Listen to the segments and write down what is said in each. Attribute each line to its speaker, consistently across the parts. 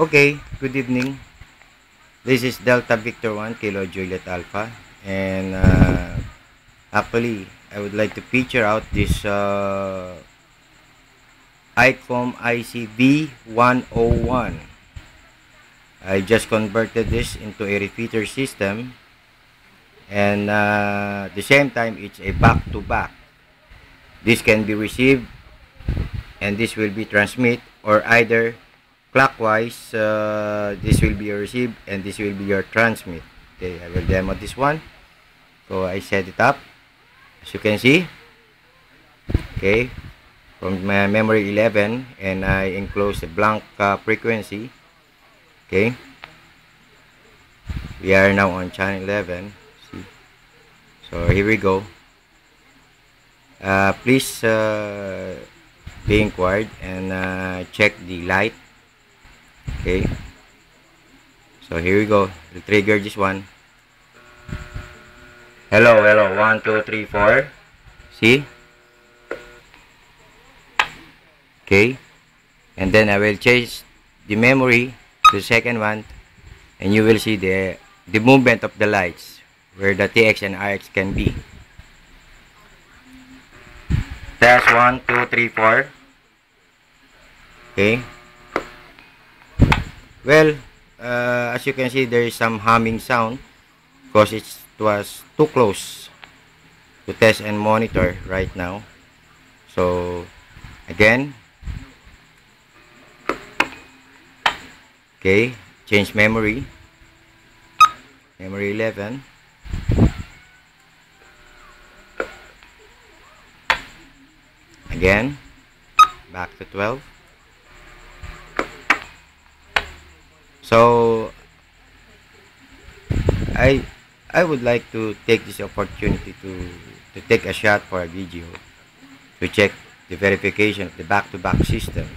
Speaker 1: Okay, good evening. This is Delta Victor 1 Kilo Juliet Alpha, and actually I would like to feature out this ICOM ICB 101. I just converted this into a repeater system, and at the same time it's a back-to-back. This can be received and this will be transmit, or either clockwise, this will be your receive and this will be your transmit. Okay, I will demo this one. So I set it up, as you can see. Okay, from my memory 11, and I enclose a blank frequency. Okay, we are now on channel 11. See? So here we go. Please be inquired and check the light. Okay, so here we go. We'll trigger this one. Hello, 1 2 3 4. See? Okay, and then I will change the memory to the second one, and you will see the movement of the lights where the TX and RX can be. Test 1 2 3 4. Okay. Well, as you can see, there is some humming sound because it was too close to test and monitor right now. So again, okay, change memory 11, again back to 12. So I would like to take this opportunity to take a shot for a video to check the verification of the back-to-back system.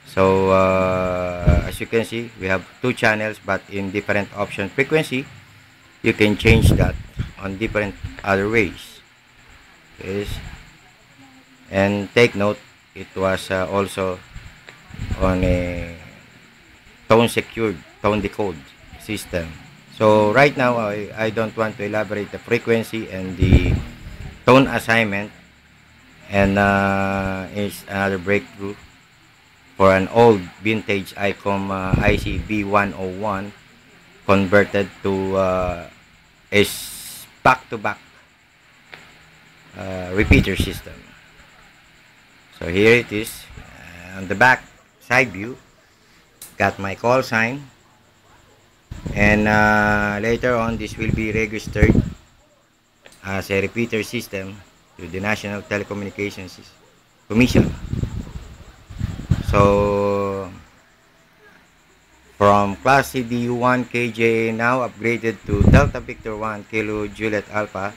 Speaker 1: So as you can see, we have two channels but in different option frequency. You can change that on different other ways. Yes. And take note, it was also on a tone secured, tone decode system. So right now I don't want to elaborate the frequency and the tone assignment, and is another breakthrough for an old vintage ICOM ICB 101 converted to a back-to-back repeater system. So here it is. On the back side view, got my call sign, and later on this will be registered as a repeater system to the National Telecommunications Commission. So from class CDU1 KJ now upgraded to Delta Victor 1 Kilo Juliet Alpha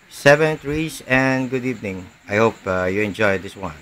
Speaker 1: 7 trees, and good evening. I hope you enjoyed this one.